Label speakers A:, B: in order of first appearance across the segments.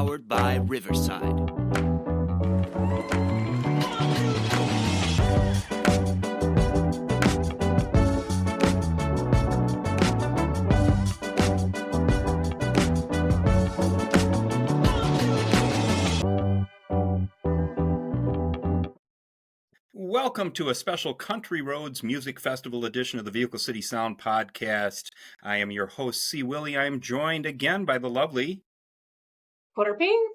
A: powered by Riverside. Welcome to a special Country Roads Music Festival edition of the Vehicle City Sound Podcast. I am your host, C. Willie. I am joined again by the lovely
B: Quarter Pink.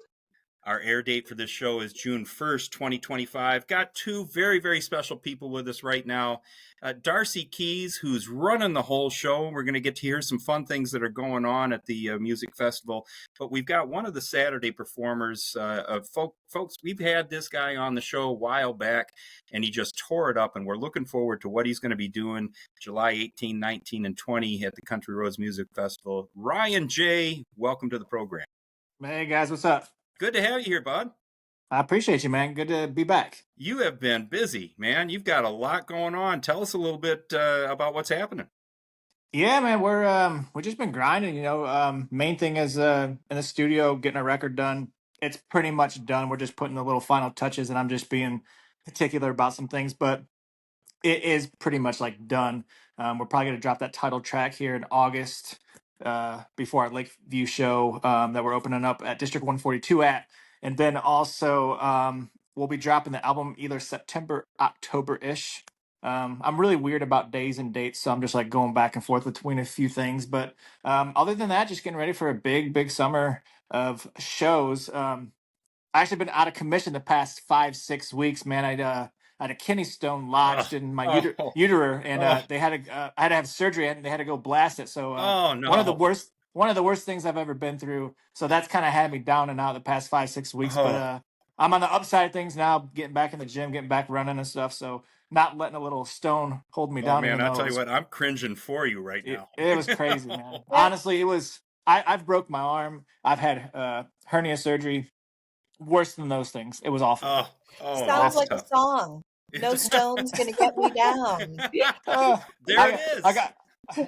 A: Our air date for this show is June 1st, 2025. Got two very, very special people with us right now. Darcy Keys, who's running the whole show. We're going to get to hear some fun things that are going on at the music festival. But we've got one of the Saturday performers. Folks, we've had this guy on the show a while back, and he just tore it up. And we're looking forward to what he's going to be doing July 18, 19, and 20 at the Country Roads Music Festival. Ryan J., welcome to the program.
C: Hey, guys, what's up?
A: Good to have you here, bud.
C: I appreciate you, man. Good to be back.
A: You have been busy, man. You've got a lot going on. Tell us a little bit about what's happening.
C: Yeah, man, we've just been grinding. Main thing is in the studio getting a record done. It's pretty much done. We're just putting the little final touches, and I'm just being particular about some things, but it is pretty much like done. We're probably gonna drop that title track here in August. Before our Lakeview show that we're opening up at District 142 at. And then also we'll be dropping the album either September, October-ish. I'm really weird about days and dates, so I'm just like going back and forth between a few things. But other than that, just getting ready for a big, big summer of shows. I actually been out of commission the past 5-6 weeks, man. I had a kidney stone lodged in my uterus, and I had to have surgery, and they had to go blast it. So
A: no.
C: one of the worst things I've ever been through. So that's kind of had me down and out the past 5-6 weeks. But I'm on the upside of things now, getting back in the gym, getting back running and stuff. So not letting a little stone hold me down.
A: Man, I'll tell you what, I'm cringing for you right now.
C: It was crazy, man. Honestly, it was. I've broke my arm. I've had hernia surgery. Worse than those things. It was awful.
D: Sounds like a song. No stone's gonna get me down.
A: There it is.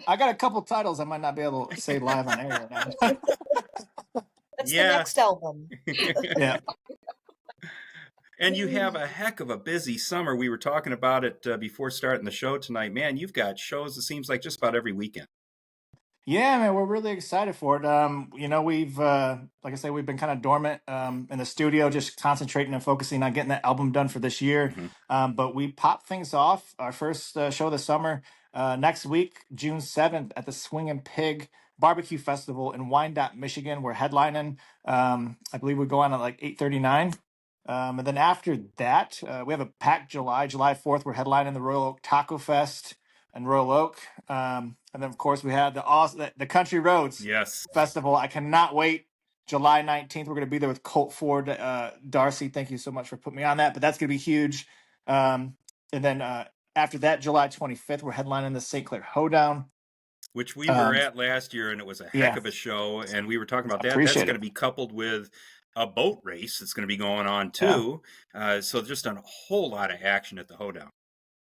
C: I got a couple titles I might not be able to say live on air right now.
D: That's the next album.
C: Yeah.
A: And you have a heck of a busy summer. We were talking about it before starting the show tonight. Man, you've got shows, it seems like, just about every weekend.
C: Yeah, man, we're really excited for it. We've, like I say, we've been kind of dormant in the studio, just concentrating and focusing on getting that album done for this year.
A: Mm-hmm.
C: But we popped things off. Our first show of the summer next week, June 7th, at the Swingin' Pig Barbecue Festival in Wyandotte, Michigan. We're headlining. I believe we go on at like 8:39. And then after that, we have a packed July 4th. We're headlining the Royal Oak Taco Fest in Royal Oak. And then, of course, we have the Country Roads Festival. I cannot wait. July 19th, we're going to be there with Colt Ford. Darcy, thank you so much for putting me on that. But that's going to be huge. And then after that, July 25th, we're headlining the St. Clair Hoedown.
A: Which we were at last year, and it was a heck of a show. And we were talking about that. That's going to be coupled with a boat race that's going to be going on, too. Yeah. So just a whole lot of action at the Hoedown.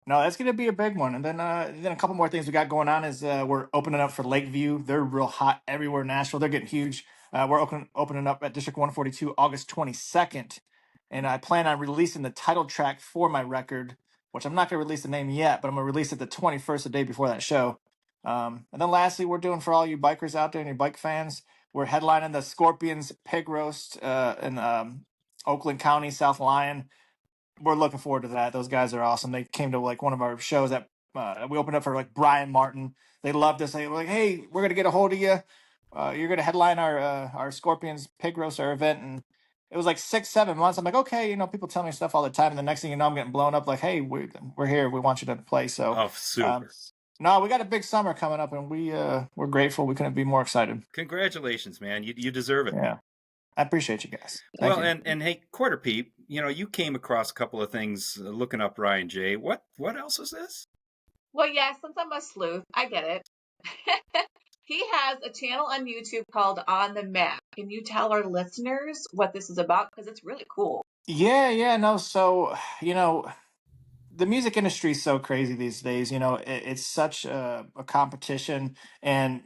C: No, that's going to be a big one. And then a couple more things we got going on is we're opening up for Lakeview. They're real hot everywhere in Nashville. They're getting huge. We're opening up at District 142 August 22nd. And I plan on releasing the title track for my record, which I'm not going to release the name yet, but I'm going to release it the 21st, the day before that show. And then lastly, we're doing for all you bikers out there and your bike fans, we're headlining the Scorpions Pig Roast in Oakland County, South Lyon. We're looking forward to that. Those guys are awesome. They came to like one of our shows that we opened up for like Brian Martin. They loved us. They were like, "Hey, we're gonna get a hold of you. You're gonna headline our Scorpions Pig Roast, our event." And it was like 6-7 months. I'm like, okay, people tell me stuff all the time, and the next thing you know, I'm getting blown up. Like, hey, we're here. We want you to play. So,
A: super.
C: No, we got a big summer coming up, and we're grateful. We couldn't be more excited.
A: Congratulations, man. You deserve it.
C: Yeah. I appreciate you guys. Thank you.
A: And hey, Quarter Peep, you came across a couple of things looking up Ryan J. What else is this?
B: Well, yeah, since I'm a sleuth, I get it. He has a channel on YouTube called On the Map. Can you tell our listeners what this is about? Because it's really cool.
C: Yeah, no. So, the music industry is so crazy these days. It's such a competition, and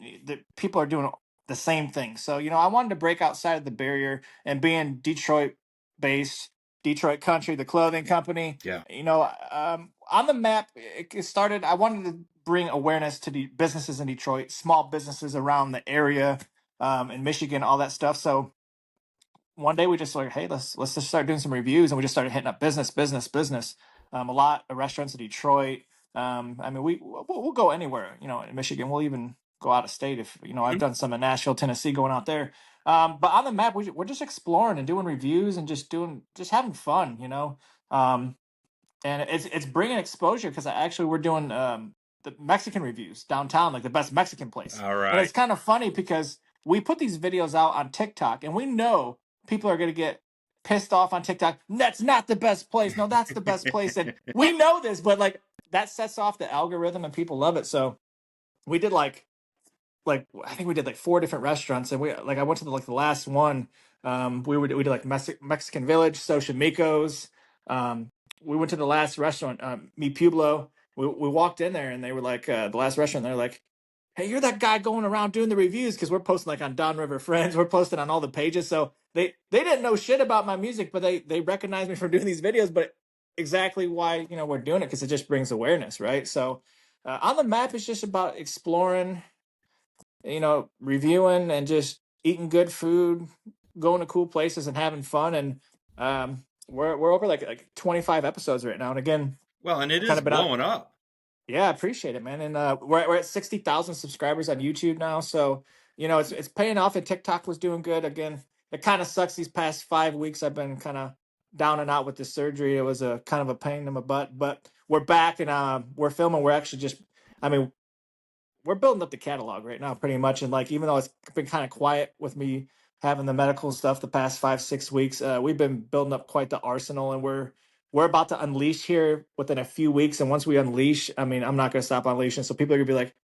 C: people are doing the same thing. So, I wanted to break outside of the barrier, and being Detroit based, Detroit Country, the clothing company,
A: Yeah.
C: on the map, it started, I wanted to bring awareness to the businesses in Detroit, small businesses around the area, in Michigan, all that stuff. So one day we just like, hey, let's just start doing some reviews, and we just started hitting up business. A lot of restaurants in Detroit. I mean, we'll go anywhere. In Michigan, we'll even go out of state if I've done some in Nashville, Tennessee, going out there. But on the map, we're just exploring and doing reviews and just having fun. And it's bringing exposure, because we're doing the Mexican reviews downtown, like the best Mexican place.
A: All
C: And it's
A: right.
C: kind of funny because we put these videos out on TikTok, and we know people are going to get pissed off on TikTok. That's not the best place. No, that's the best place. And we know this, but like that sets off the algorithm and people love it. So we did like I think we did like 4 different restaurants, and I went to the last one. We did like Mexican Village, Xochimilco's. We went to the last restaurant, Mi Pueblo. We walked in there, and they were like, the last restaurant. They're like, hey, you're that guy going around doing the reviews, because we're posting like on Don River Friends. We're posting on all the pages. So they didn't know shit about my music, but they recognized me from doing these videos. But exactly why we're doing it, because it just brings awareness, right? So on the map, it's just about exploring, reviewing and just eating good food, going to cool places and having fun. And we're over like 25 episodes right now. And again,
A: Well, and it
C: kind
A: is
C: of been out.
A: blowing up.
C: Yeah, I appreciate it, man. And we're at 60,000 subscribers on YouTube now. So, it's paying off, and TikTok was doing good. Again, it kind of sucks these past 5 weeks. I've been kind of down and out with the surgery. It was a kind of a pain in my butt, but we're back, and we're filming. We're actually we're building up the catalog right now pretty much. And like, even though it's been kind of quiet with me having the medical stuff the past 5-6 weeks, we've been building up quite the arsenal, and we're about to unleash here within a few weeks. And once we unleash, I mean, I'm not going to stop unleashing. So people are gonna be like,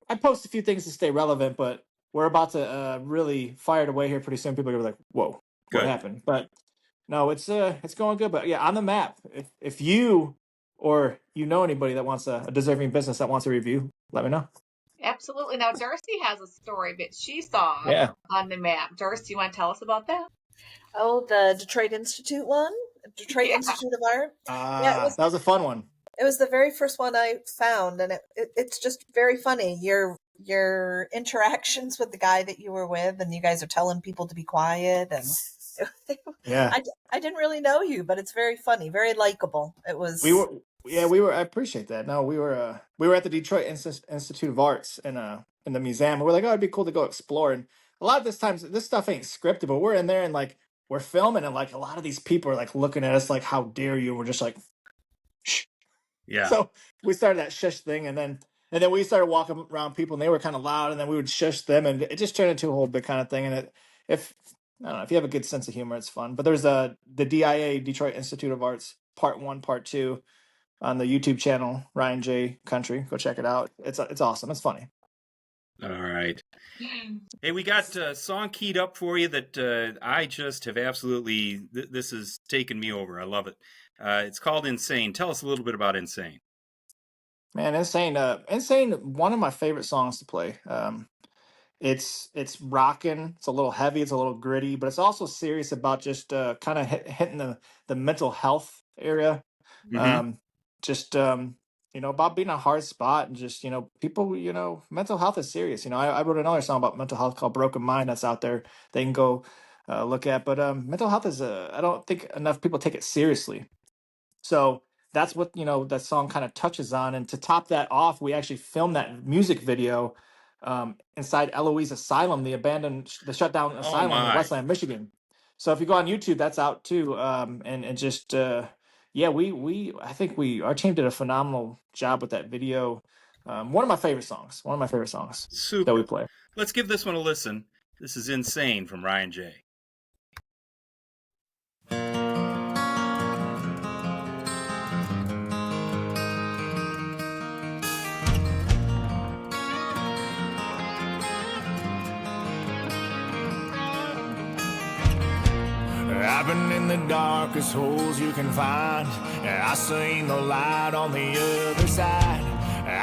C: I post a few things to stay relevant, but we're about to really fire it away here pretty soon. People are gonna be like, whoa, what
A: Good.
C: happened? But no, it's going good. But yeah, on the map, if you or anybody that wants a deserving business that wants a review, let me know.
B: Absolutely. Now, Darcy has a story that she saw
C: Yeah.
B: on the map. Darcy, you want to tell us about that?
D: Oh, the Detroit Institute one? Detroit Institute of Art?
C: Yeah, that was a fun one.
D: It was the very first one I found, and it's just very funny. Your interactions with the guy that you were with, and you guys are telling people to be quiet, and
C: yeah,
D: I didn't really know you, but it's very funny, very likable. It was.
C: we were. I appreciate that. No, we were at the Detroit Institute of Arts in the museum. And we're like, oh, it'd be cool to go explore. And a lot of this stuff ain't scripted, but we're in there and like we're filming, and like a lot of these people are like looking at us like, how dare you? And we're just like, shh.
A: Yeah.
C: So we started that shush thing, and then we started walking around people, and they were kind of loud, and then we would shush them, and it just turned into a whole big kind of thing. And if I don't know, if you have a good sense of humor, it's fun. But there's the DIA, Detroit Institute of Arts, Part 1, Part 2 on the YouTube channel, Ryan J. Country. Go check it out. It's awesome. It's funny.
A: All right. Hey, we got a song keyed up for you that I just have absolutely, this has taken me over. I love it. It's called Insane. Tell us a little bit about Insane.
C: Man, Insane. Insane, one of my favorite songs to play. It's rocking. It's a little heavy. It's a little gritty, but it's also serious about just kind of hitting the mental health area.
A: Mm-hmm.
C: Just about being a hard spot, and just people. Mental health is serious. I wrote another song about mental health called "Broken Mind" that's out there. They can go look at. But mental health is I don't think enough people take it seriously. So that's what that song kind of touches on. And to top that off, we actually filmed that music video inside Eloise Asylum, the shut down asylum in Westland, Michigan. So if you go on YouTube, that's out too. And just I think our team did a phenomenal job with that video. One of my favorite songs.
A: Super.
C: That we play.
A: Let's give this one a listen. This is Insane from Ryan J.
E: I've been in the darkest holes you can find. I seen the light on the other side.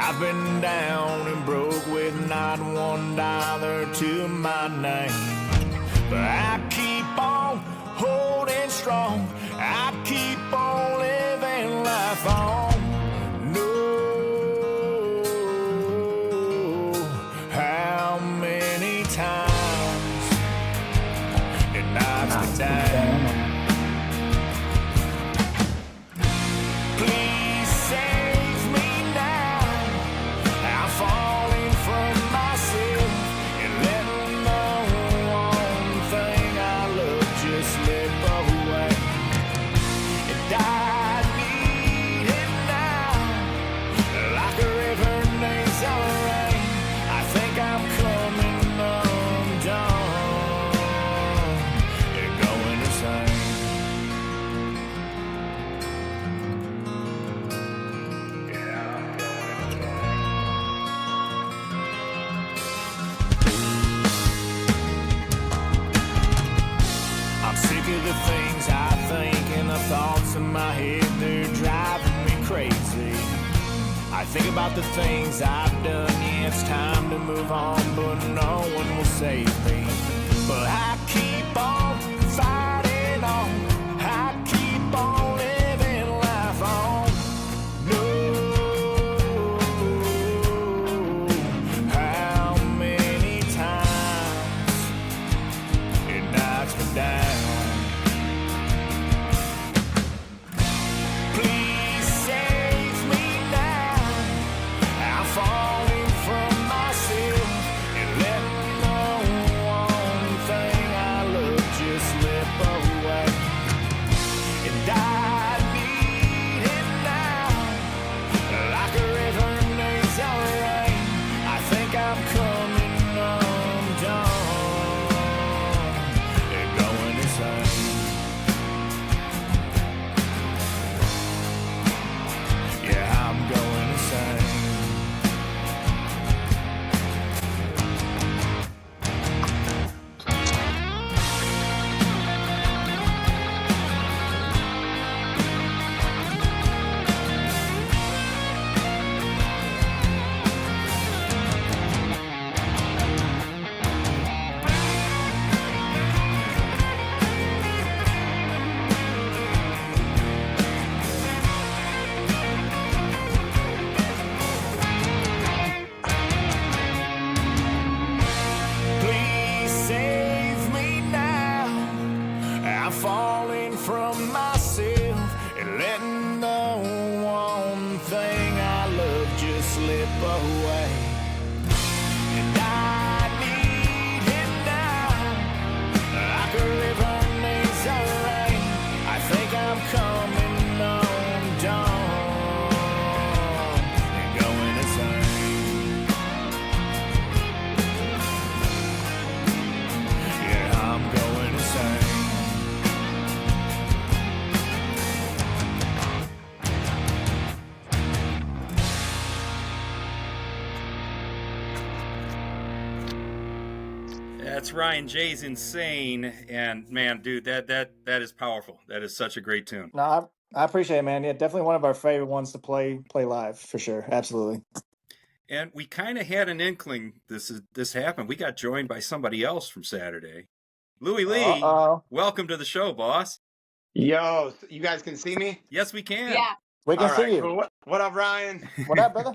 E: I've been down and broke with not $1 to my name. But I keep on holding strong. I keep on living life on. No, how many times it knocks me down. Please save me now. I'm falling from myself and letting the one thing I love just slip away. And I need it now, like a river needs a rain. I think I'm coming undone and going insane. I'm sick of the things I think and the thoughts in my head, they're driving me crazy. I think about the things I've done, yeah, it's time to move on, but no one will save me. But I keep on fighting on, I keep on living life on. No, how many times it knocks me down. Please save me now. I'm falling from myself and letting the one thing I love just slip away. And I need it now, like a river needs a rain. I think I'm coming undone and going insane. Yeah, I'm going insane. Please save me now. I'm falling from myself and letting the one thing I love just slip away. And I need it now, like a river needs a rain. I think I'm coming undone and going insane. Yeah, I'm going insane.
A: That's Ryan J's Insane. And man, dude, that is powerful. That is such a great tune.
C: No, I appreciate it, man. Yeah, definitely one of our favorite ones to play live for sure. Absolutely.
A: And we kind of had an inkling this happened. We got joined by somebody else from Saturday. Louie Lee,
C: Uh-oh.
A: welcome to the show, boss.
F: Yo, you guys can see me?
A: Yes, we can.
B: Yeah.
C: We can
F: All
C: see
F: right,
C: you.
F: cool. What up, Ryan?
C: What up, brother?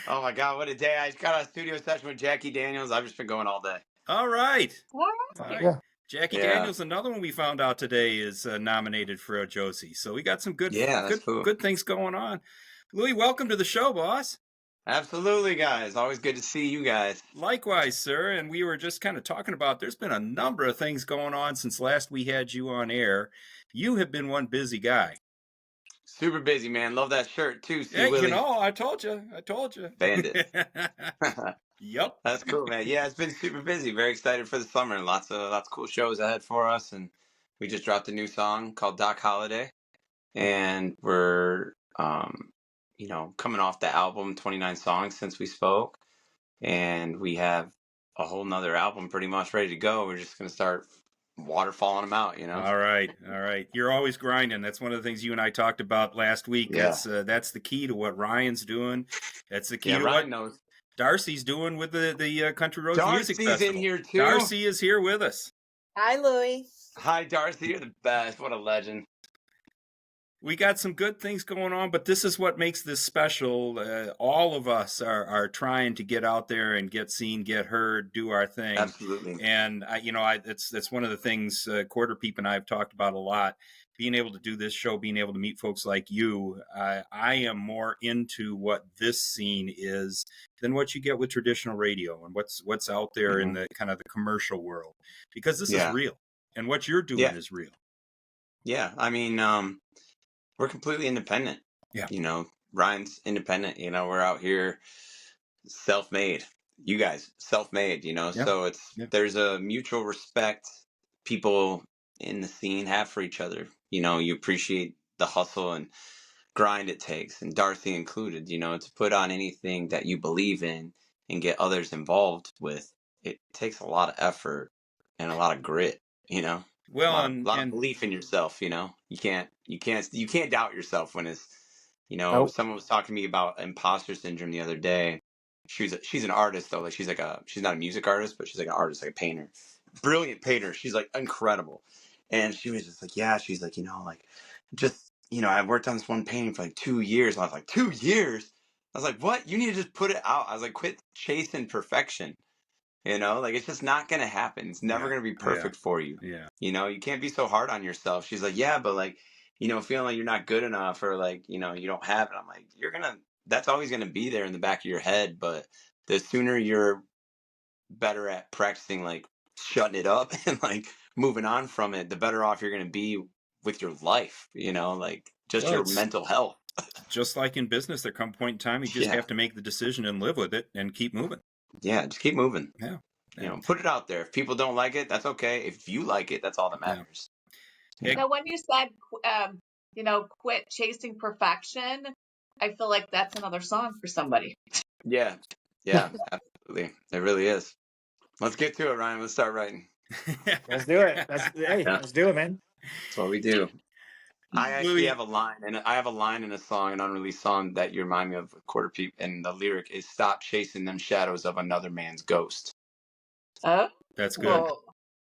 F: Oh my God, what a day. I just got a studio session with Jackie Daniels. I've just been going all day.
A: All right.
B: What?
A: All right.
C: Yeah.
A: Jackie
F: Yeah.
A: Daniels, another one we found out today, is nominated for a Josie. So we got some good,
F: Yeah, that's cool.
A: good things going on. Louie, welcome to the show, boss.
F: Absolutely, guys. Always good to see you guys.
A: Likewise, sir. And we were just kind of talking about there's been a number of things going on since last we had you on air. You have been one busy guy.
F: Super busy, man. Love that shirt too. See,
A: Yeah,
F: Willie.
A: you know, I told you.
F: Bandits.
A: Yep.
F: That's cool, man. Yeah, it's been super busy. Very excited for the summer. Lots of cool shows ahead for us. And we just dropped a new song called Doc Holiday. And we're coming off the album 29 songs since we spoke. And we have a whole nother album pretty much ready to go. We're just gonna start waterfalling them out, you know?
A: All right. You're always grinding. That's one of the things you and I talked about last week.
F: Yeah.
A: That's the key to what Ryan's doing. That's the key to
F: Ryan
A: what
F: knows.
A: Darcy's doing with the Country Roads Music
F: Darcy's
A: Festival.
F: in here too.
A: Darcy is here with us.
D: Hi, Louie.
F: Hi, Darcy. You're the best. What a legend.
A: We got some good things going on, but this is what makes this special. All of us are trying to get out there and get seen, get heard, do our thing.
F: Absolutely.
A: And that's one of the things Quarter Peep and I have talked about a lot. Being able to do this show, being able to meet folks like you, I am more into what this scene is than what you get with traditional radio and what's out there in the kind of the commercial world, because this is real, and what you're doing is real.
F: Yeah, I mean, we're completely independent.
A: Yeah.
F: You know, Ryan's independent. You know, we're out here self-made. You guys self-made, you know, so there's a mutual respect people in the scene have for each other. You know, you appreciate the hustle and grind it takes, and Darcy included, you know, to put on anything that you believe in and get others involved with. It takes a lot of effort and a lot of grit, you know.
A: Well,
F: a lot of belief in yourself, you know. You can't doubt yourself when it's, you know, someone was talking to me about imposter syndrome the other day. She's an artist though, like she's not a music artist, but she's like an artist, like a painter, brilliant painter. She's like incredible, and she was just like, she's like, you know, like just, you know, I worked on this one painting for like 2 years. And I was like, 2 years? I was like, what? You need to just put it out. I was like, quit chasing perfection. You know, like it's just not going to happen. It's never going to be perfect for you.
A: Yeah.
F: You know, you can't be so hard on yourself. She's like, yeah, but like, you know, feeling like you're not good enough or like, you know, you don't have it. I'm like, that's always going to be there in the back of your head. But the sooner you're better at practicing, like shutting it up and like moving on from it, the better off you're going to be with your life, you know, like just your mental health.
A: Just like in business, there comes a point in time you just have to make the decision and live with it and keep moving.
F: Yeah, just keep moving.
A: Yeah.
F: You know, put it out there. If people don't like it, that's okay. If you like it, that's all that matters.
B: Yeah. Now, when you said, you know, quit chasing perfection, I feel like that's another song for somebody.
F: Yeah, absolutely. It really is. Let's get to it, Ryan. Let's start writing.
C: Let's do it. Let's do it, man.
F: That's what we do. I actually have a line, and I have a line in a song, an unreleased song that you remind me of, Quarter Peep, and the lyric is "Stop chasing them shadows of another man's ghost."
B: Oh,
A: that's good.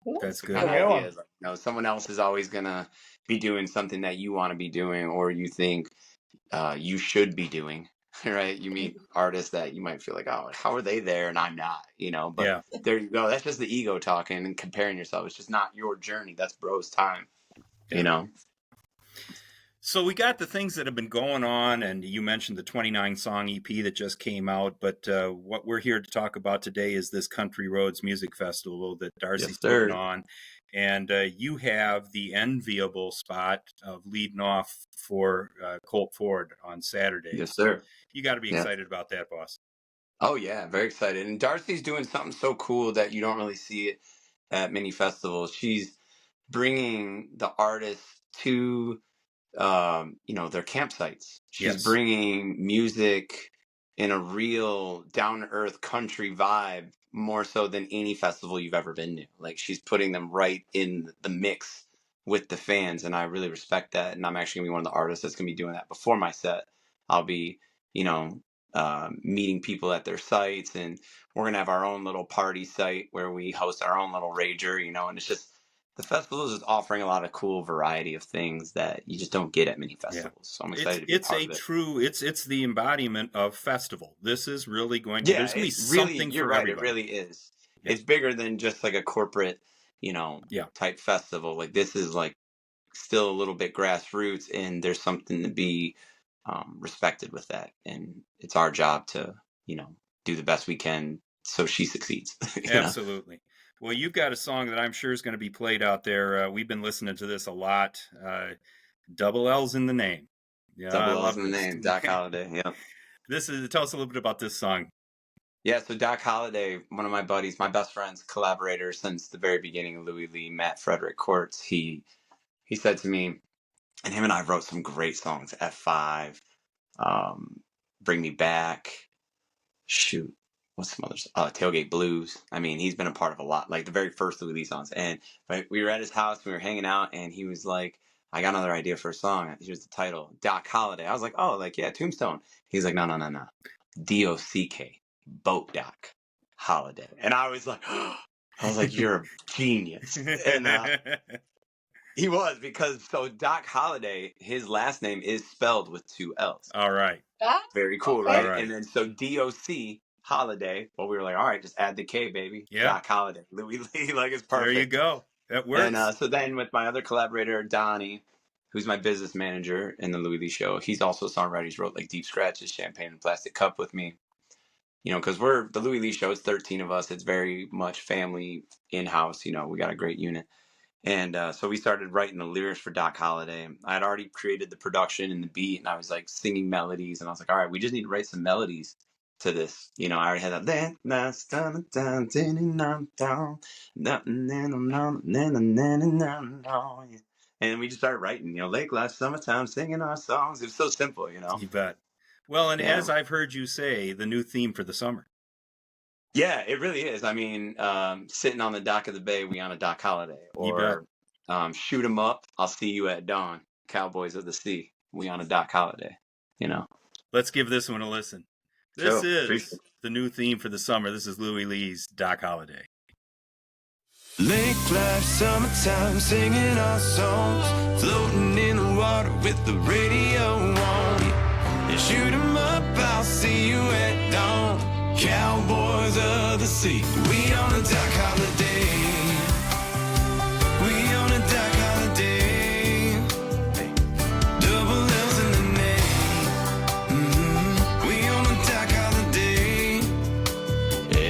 B: Whoa.
A: That's good.
F: Like, you know, someone else is always gonna be doing something that you want to be doing, or you think you should be doing. Right? You meet artists that you might feel like, oh, how are they there and I'm not? You know, but there you go. That's just the ego talking and comparing yourself. It's just not your journey. That's bro's time. You know.
A: So we got the things that have been going on, and you mentioned the 29 song EP that just came out, but what we're here to talk about today is this Country Roads Music Festival that Darcy's putting on, and you have the enviable spot of leading off for Colt Ford on Saturday.
F: Yes, sir.
A: You got to be excited about that, boss.
F: Oh, yeah, very excited. And Darcy's doing something so cool that you don't really see it at many festivals. She's bringing the artists to you know, their campsites. She's bringing music in a real down-to-earth country vibe more so than any festival you've ever been to. Like, she's putting them right in the mix with the fans, and I really respect that. And I'm actually gonna be one of the artists that's gonna be doing that before my set. I'll be, you know, meeting people at their sites, and we're gonna have our own little party site where we host our own little rager, you know, and it's just, the festival is just offering a lot of cool variety of things that you just don't get at many festivals. So I'm excited to be part of it.
A: It's the embodiment of festival. This is really going to, there's going to be something
F: you're
A: for
F: right,
A: everybody.
F: It really is. Yeah. It's bigger than just like a corporate, you know, type festival. Like this is like still a little bit grassroots, and there's something to be respected with that. And it's our job to, you know, do the best we can so she succeeds.
A: Absolutely. Know? Well, you've got a song that I'm sure is going to be played out there. We've been listening to this a lot. Double L's in the name.
F: Yeah, Double L's in the name. Doc Holliday. Yep.
A: Tell us a little bit about this song.
F: Yeah, so Doc Holliday, one of my buddies, my best friends, collaborator since the very beginning of Louie Lee, Matt Frederick Courts. He said to me, and him and I wrote some great songs. F5, Bring Me Back. Shoot, what's some others? Tailgate Blues. I mean, he's been a part of a lot, like the very first Louie Lee songs. And we were at his house, we were hanging out, and he was like, I got another idea for a song. Here's the title, Doc Holiday. I was like, oh, like, yeah, Tombstone. He's like, no. DOCK, Boat Doc Holiday. And I was like, you're a genius. And he was, because so Doc Holiday, his last name is spelled with 2 L's.
A: All right.
F: Very cool,
B: Okay.
F: right?
A: All right.
F: And then so DOC Holiday. Well, we were like, all right, just add the K, baby.
A: Yeah.
F: Doc Holiday, Louie Lee, like it's perfect.
A: There you go. That works.
F: And so then with my other collaborator, Donnie, who's my business manager in the Louie Lee show, he's also a songwriter. He's wrote like Deep Scratches, Champagne and Plastic Cup with me. You know, because we're the Louie Lee show. It's 13 of us. It's very much family in-house. You know, we got a great unit. And so we started writing the lyrics for Doc Holiday. I had already created the production and the beat, and I was like singing melodies. And I was like, all right, we just need to write some melodies to this. You know, I already had that. And we just started writing, you know, lake life, summertime, singing our songs. It was so simple, you know.
A: You bet. Well, and
F: Yeah.
A: as I've heard you say, the new theme for the summer.
F: Yeah, it really is. I mean, sitting on the dock of the bay, we on a Doc Holiday.
A: You
F: Or shoot 'em up, I'll see you at dawn. Cowboys of the Sea, we on a Doc Holiday, you know.
A: Let's give this one a listen. This is the new theme for the summer. This is Louie Lee's Doc Holiday.
E: Lake life, summertime, singing our songs, floating in the water with the radio on. You shoot 'em up, I'll see you at dawn. Cowboys of the sea, we on a Doc Holiday. We on a Doc Holiday. Double L's in the name. We on a Doc Holiday.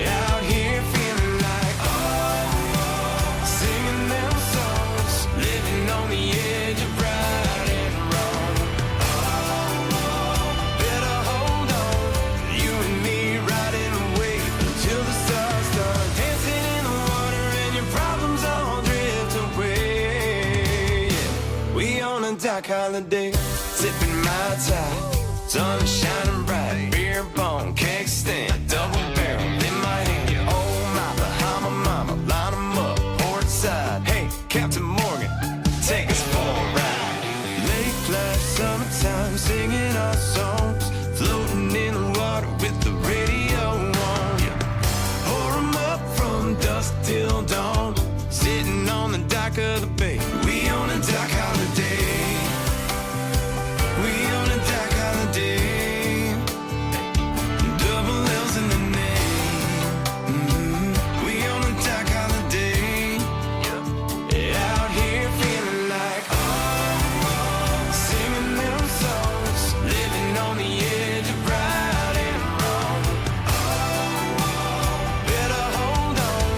E: Out here feeling like, singing them songs, living on the edge of right and wrong. Better hold on, you and me riding away until the stars start dancing in the water and your problems all drift away. Yeah. We on a Doc Holiday, sipping my tie, sun shining bright, beer bong, keg stand, double barrel in my hand. Oh my Bahama mama, line 'em up, port side. Hey, Captain Morgan, take us for a ride. Lake life, summertime, singing our songs, floating in the water with the radio on. Yeah. Pour 'em up from dusk till dawn, sitting on the dock of the bay. We on a Doc Holiday. We on a Doc Holiday. Double L's in the name. We on a Doc Holiday. Out here feeling like, singing them songs, living on the edge of right and wrong. Better hold on,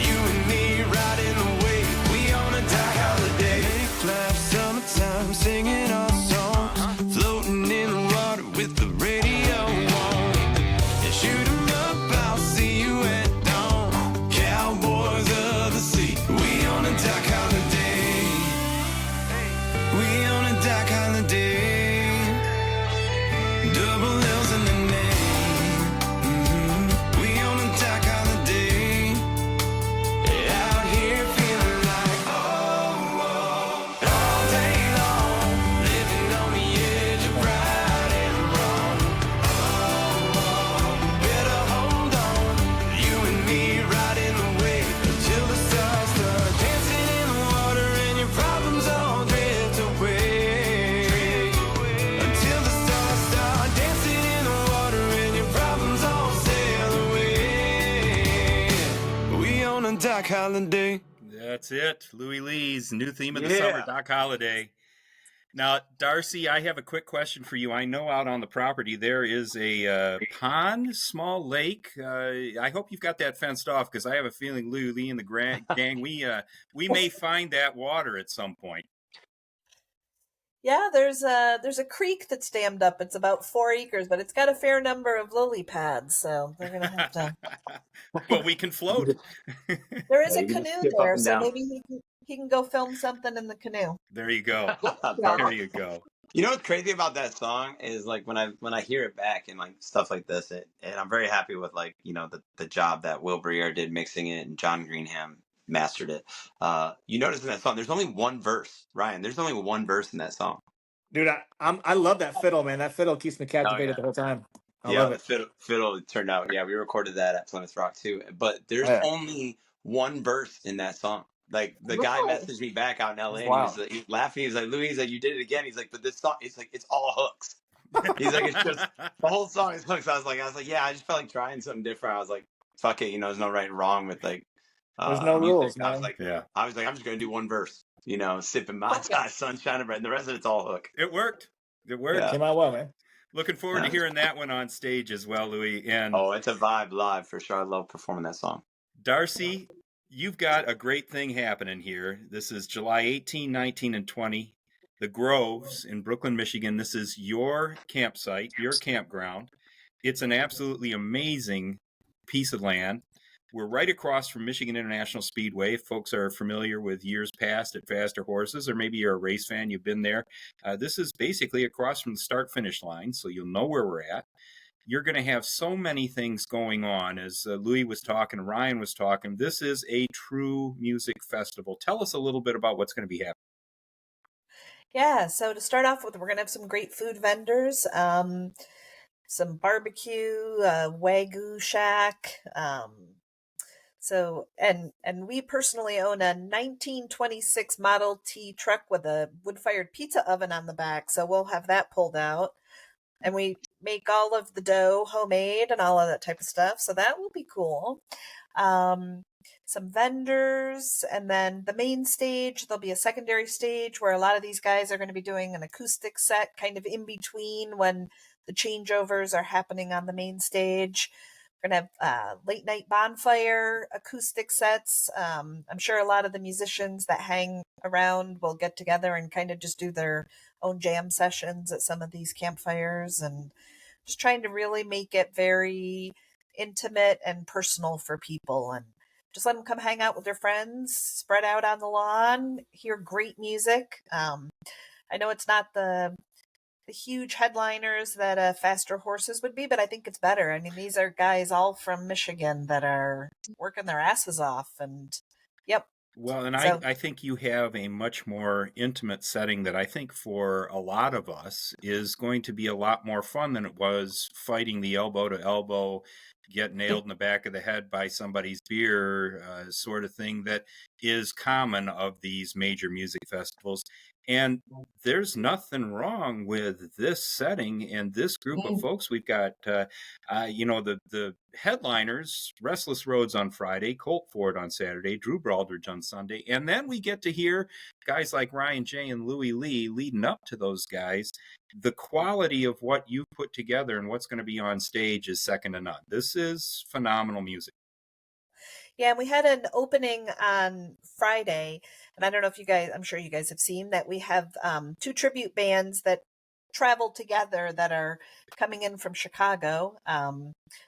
E: you and me riding the wave. We on a Doc Holiday. Lake life, summertime, singing our songs, floating in the water with the radio on. And shoot 'em up, I'll see you at dawn. Cowboys of the sea, we on a Doc Holiday. We on a Doc Holiday. Double L's in the name. We on a Doc Holiday. Out here feeling like, all day long, living on the edge of right and wrong. Better hold on, you and me riding the wave until the stars start dancing in the water and your problems all drift away. Until the stars start dancing in the water and your problems all sail away. We on a Doc Holiday.
A: That's it. Louie Lee's new theme of the
F: Yeah.
A: summer, Doc Holiday. Now, Darcy, I have a quick question for you. I know out on the property there is a pond, small lake. I hope you've got that fenced off, because I have a feeling Louie Lee and the gang, we may find that water at some point.
D: Yeah, there's a creek that's dammed up. It's about 4 acres, but it's got a fair number of lily pads, so they're gonna have to.
A: But we can float.
D: There is
F: Yeah,
D: a
F: you can
D: canoe
F: skip up
D: there,
F: and
D: so
F: down.
D: maybe he can go film something in the canoe.
A: There you go.
F: Perfect.
A: There you go.
F: You know what's crazy about that song is like when I hear it back and like stuff like this, and I'm very happy with like the job that Will Briere did mixing it and John Greenham mastered it. You notice in that song, there's only one verse, Ryan. There's only one verse in that song.
C: Dude, I love that fiddle, man. That fiddle keeps me
F: Oh
C: captivated
F: yeah,
C: the whole time. I
F: yeah.
C: love
F: The
C: it.
F: fiddle turned out. Yeah, we recorded that at Plymouth Rock too. But
C: Oh,
F: there's
C: yeah.
F: only one verse in that song. Like the guy
B: Really?
F: messaged me back out in LA
C: It's
F: and he was
C: wild.
F: like, laughing. He's like, Louie, he's like, you did it again. He's like, but this song, it's like it's all hooks. He's like, it's just the whole song is hooks. I was like, yeah, I just felt like trying something different. I was like, fuck it, there's no right and wrong with like
C: There's no
F: music.
C: rules, man.
A: Yeah,
F: I was like, I'm just gonna do one verse, sipping my
B: Okay.
F: sunshine and bread, and the rest of it's all hook.
A: it worked. It worked.
F: Yeah.
C: Came out well, man.
A: Looking forward to
F: Yeah.
A: hearing that one on stage as well, Louis. And
F: Oh, it's a vibe live for sure. I love performing that song.
A: Darcy, you've got a great thing happening here. This is July 18, 19, and 20. The Groves in Brooklyn, Michigan. This is your campsite, your campground. It's an absolutely amazing piece of land. We're right across from Michigan International Speedway. If folks are familiar with years past at Faster Horses, or maybe you're a race fan, you've been there. This is basically across from the start-finish line, so you'll know where we're at. You're going to have so many things going on. As Louis was talking, Ryan was talking, this is a true music festival. Tell us a little bit about what's going to be happening.
D: Yeah, so to start off with, we're gonna have some great food vendors, some barbecue, Wagyu shack. So and we personally own a 1926 Model T truck with a wood-fired pizza oven on the back, so we'll have that pulled out. And we make all of the dough homemade and all of that type of stuff, so that will be cool. Um, some vendors, and then the main stage. There'll be a secondary stage where a lot of these guys are going to be doing an acoustic set kind of in between when the changeovers are happening on the main stage. We're going to have late night bonfire acoustic sets. I'm sure a lot of the musicians that hang around will get together and kind of just do their own jam sessions at some of these campfires, and just trying to really make it very intimate and personal for people, and just let them come hang out with their friends, spread out on the lawn, hear great music. I know it's not the huge headliners that Faster Horses would be, but I think it's better. I mean, these are guys all from Michigan that are working their asses off, and yep.
A: Well, and
D: So
A: I think you have a much more intimate setting that I think for a lot of us is going to be a lot more fun than it was fighting the elbow to elbow, get nailed in the back of the head by somebody's beer, sort of thing that is common of these major music festivals. And there's nothing wrong with this setting and this group of folks. We've got, the headliners, Restless Roads on Friday, Colt Ford on Saturday, Drew Baldridge on Sunday. And then we get to hear guys like Ryan J. and Louie Lee leading up to those guys. The quality of what you put together and what's going to be on stage is second to none. This is phenomenal music.
D: yeah, and we had an opening on Friday, and I don't know if you guys, I'm sure you guys have seen that we have two tribute bands that travel together that are coming in from Chicago,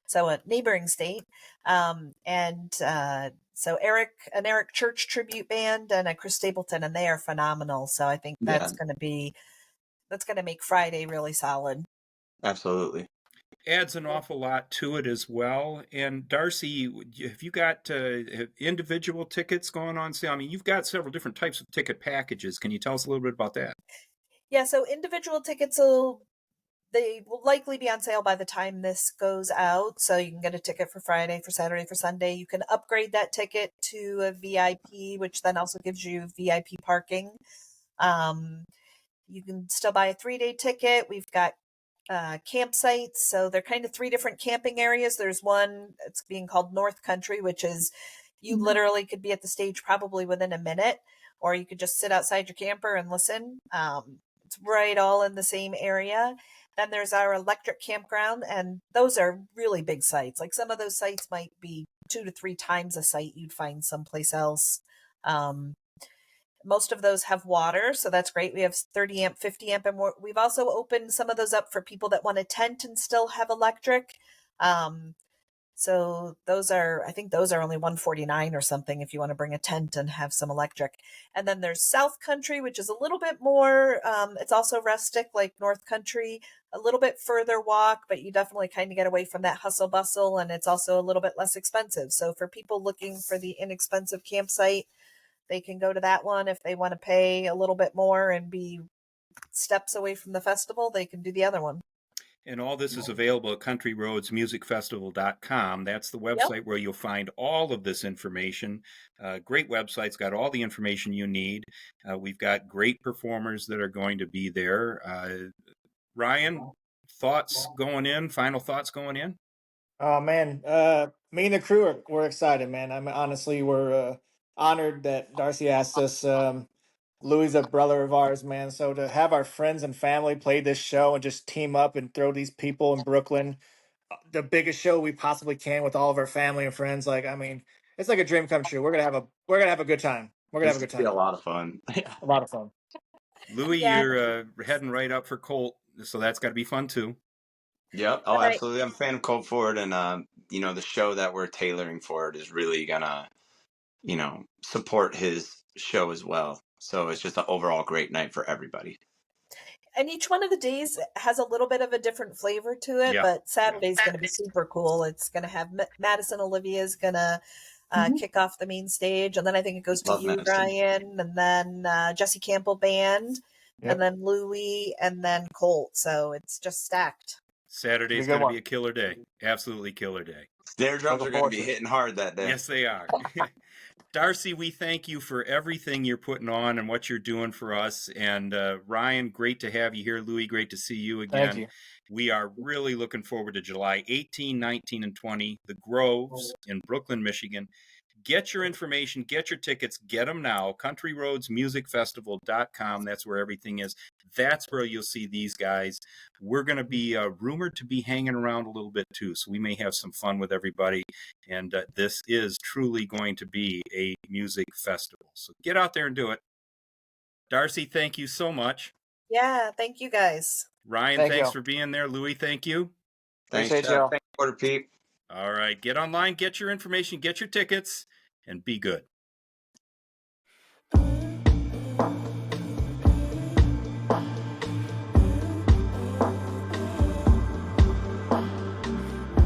D: so a neighboring state, and so an Eric Church tribute band and a Chris Stapleton, and they are phenomenal. So I think
F: Yeah,
D: that's going to make Friday really solid.
F: absolutely.
A: Adds an awful lot to it as well. And Darcy, have you got individual tickets going on sale? I mean, you've got several different types of ticket packages. Can you tell us a little bit about that?
D: Yeah, so individual tickets they will likely be on sale by the time this goes out. So you can get a ticket for Friday, for Saturday, for Sunday. You can upgrade that ticket to a VIP, which then also gives you VIP parking. You can still buy a 3-day ticket. We've got campsites. So they're kind of 3 different camping areas. There's one that's being called North Country, which is you literally could be at the stage probably within a minute, or you could just sit outside your camper and listen. It's right all in the same area. Then there's our electric campground, and those are really big sites. Like some of those sites might be 2 to 3 times a site you'd find someplace else. Most of those have water, so that's great. We have 30 amp, 50 amp, and we've also opened some of those up for people that want a tent and still have electric. So I think those are only $149 or something if you want to bring a tent and have some electric. And then there's South Country, which is a little bit more, it's also rustic like North Country, a little bit further walk, but you definitely kind of get away from that hustle bustle, and it's also a little bit less expensive. So for people looking for the inexpensive campsite, they can go to that one. If they want to pay a little bit more and be steps away from the festival, they can do the other one.
A: And all this is available at countryroadsmusicfestival.com. That's the website where you'll find all of this information. Great website's got all the information you need. We've got great performers that are going to be there. Ryan, thoughts going in? Final thoughts going in?
C: Oh man, me and the crew we're excited, man. We're honored that Darcy asked us. Louie's a brother of ours, man. So to have our friends and family play this show and just team up and throw these people in Brooklyn the biggest show we possibly can with all of our family and friends, it's like a dream come true. We're gonna have a good time. We're gonna have a good
F: Be a
C: time.
F: lot of fun.
C: A lot of fun.
A: Louie,
D: Yeah.
A: you're heading right up for Colt, so that's got to be fun too.
F: Yep. Oh,
D: Right.
F: absolutely. I'm a fan of Cold Ford, and the show that we're tailoring for it is really gonna, support his show as well. So it's just an overall great night for everybody.
D: And each one of the days has a little bit of a different flavor to it,
A: Yeah.
D: but Saturday's going to be super cool. It's going to have Madison Olivia's going to kick off the main stage, and then I think it goes to
F: Love
D: you,
F: Madison.
D: Ryan, and then Jesse Campbell Band,
C: Yep.
D: and then Louie, and then Colt. So it's just stacked.
A: Saturday's
C: Good
A: going to
C: one.
A: be a killer day. Absolutely killer day.
F: Snare drums
C: Looking
F: are going
C: forward
F: to be
C: to it.
F: hitting hard that day.
A: Yes, they are. Darcy, we thank you for everything you're putting on and what you're doing for us. And Ryan, great to have you here. Louie, great to see you again.
C: Thank you.
A: We are really looking forward to July 18, 19, and 20, the Groves in Brooklyn, Michigan. Get your information, get your tickets, get them now. countryroadsmusicfestival.com. That's where everything is. That's where you'll see these guys. We're going to be rumored to be hanging around a little bit too, so we may have some fun with everybody. And this is truly going to be a music festival. So get out there and do it. Darcy, thank you so much.
D: Yeah, thank you guys.
A: Ryan,
C: Thank
A: thanks
C: you.
A: for being there. Louie, thank you.
F: Thanks,
C: Appreciate
F: Chuck.
C: y'all.
F: Thanks, Quarter Pete.
A: All right, get online, get your information, get your tickets, and be good.